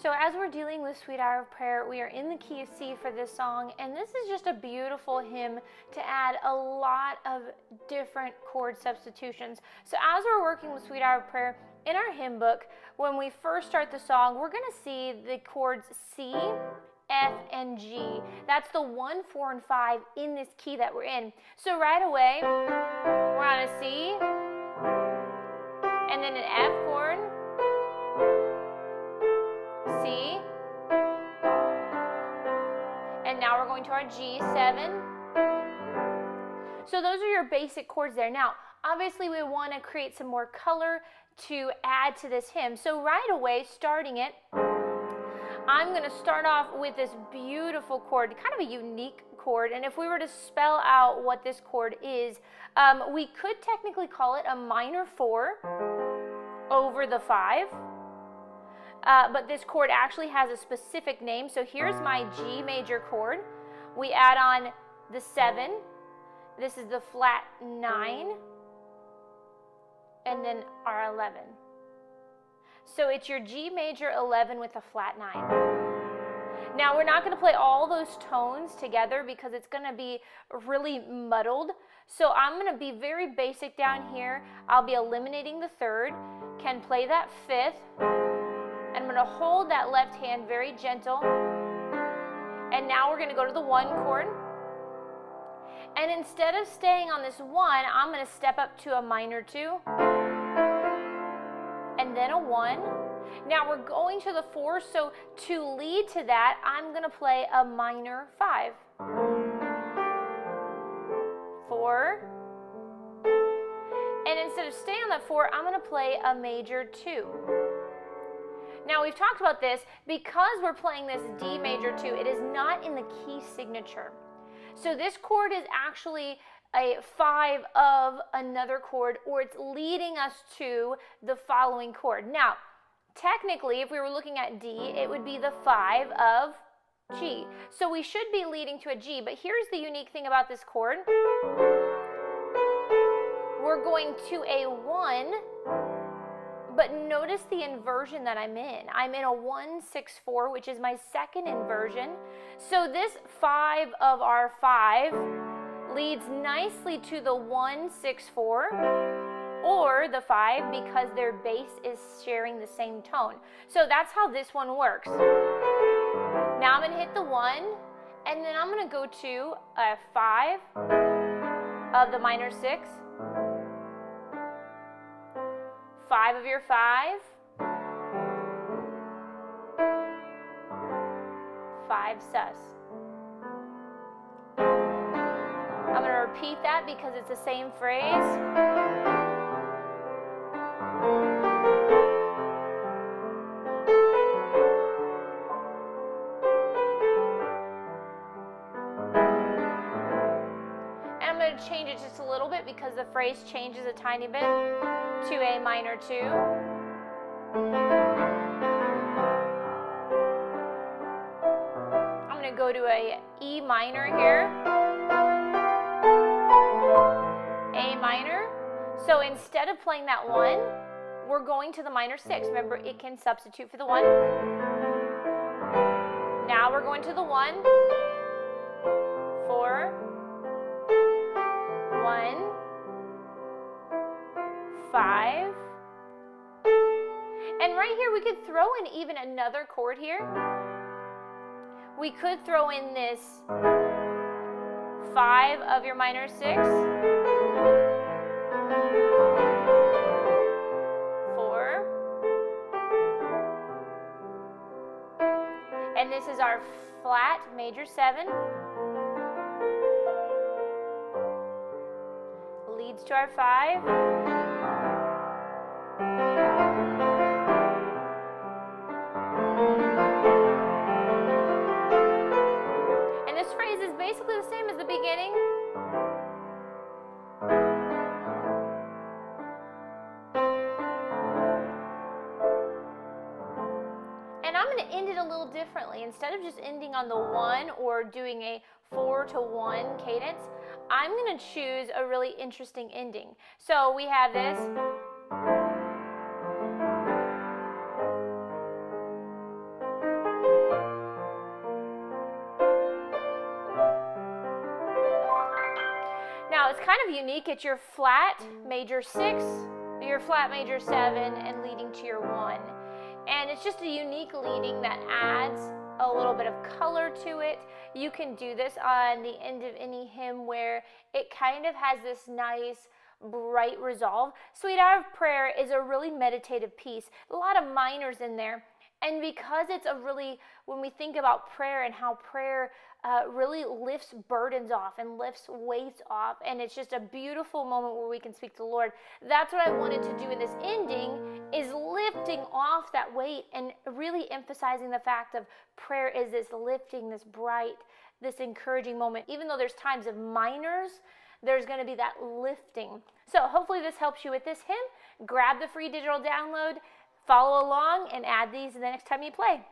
So as we're dealing with Sweet Hour of Prayer, we are in the key of C for this song, and this is just a beautiful hymn to add a lot of different chord substitutions. So as we're working with Sweet Hour of Prayer, in our hymn book, when we first start the song, we're going to see the chords C, F, and G. That's the 1, 4, and 5 in this key that we're in. So right away, we're on a C, and then an F chord, C, and now we're going to our G7. So those are your basic chords there. Now, obviously we want to create some more color to add to this hymn. So right away, starting it, I'm going to start off with this beautiful chord, kind of a unique chord, and if we were to spell out what this chord is, we could technically call it a minor 4 over the 5. But this chord actually has a specific name. So here's my G major chord. We add on the 7. This is the flat 9. And then our 11. So it's your G major 11 with a flat 9. Now we're not going to play all those tones together because it's going to be really muddled. So I'm going to be very basic down here. I'll be eliminating the 3rd, can play that 5th. I'm going to hold that left hand very gentle. And now we're going to go to the 1 chord. And instead of staying on this 1, I'm going to step up to a minor 2. And then a 1. Now we're going to the 4, so to lead to that, I'm going to play a minor 5. 4. And instead of staying on that 4, I'm going to play a major 2. Now we've talked about this, because we're playing this D major 2, it is not in the key signature. So this chord is actually a 5 of another chord, or it's leading us to the following chord. Now, technically, if we were looking at D, it would be the 5 of G. So we should be leading to a G, but here's the unique thing about this chord. We're going to a 1, but notice the inversion that I'm in. I'm in a 1, 6, 4, which is my second inversion. So this 5 of our 5 leads nicely to the 1, 6, 4, or the 5, because their bass is sharing the same tone. So that's how this one works. Now I'm going to hit the 1, and then I'm going to go to a 5 of the minor 6, 5 of your 5, 5 sus. I'm going to repeat that because it's the same phrase. And I'm going to change it just a little bit because the phrase changes a tiny bit to a minor 2. I'm going to go to a E minor here. A minor. So instead of playing that 1, we're going to the minor 6. Remember, it can substitute for the 1. Now we're going to the 1, 4, 1, 5. And right here we could throw in even another chord here. We could throw in this 5 of your minor 6, 4, and this is our flat major 7, leads to our 5, and this phrase is basically the same as the beginning. And I'm going to end it a little differently. Instead of just ending on the 1 or doing a 4 to 1 cadence, I'm going to choose a really interesting ending. So we have this. kind of unique. It's your flat major 6, your flat major 7, and leading to your 1. And it's just a unique leading that adds a little bit of color to it. You can do this on the end of any hymn where it kind of has this nice bright resolve. Sweet Hour of Prayer is a really meditative piece, a lot of minors in there. And because it's a really, when we think about prayer and how prayer really lifts burdens off and lifts weights off, and it's just a beautiful moment where we can speak to the Lord. That's what I wanted to do in this ending, is lifting off that weight and really emphasizing the fact of prayer is this lifting, this bright, this encouraging moment. Even though there's times of minors, there's going to be that lifting. So hopefully this helps you with this hymn. Grab the free digital download, follow along, and add these the next time you play.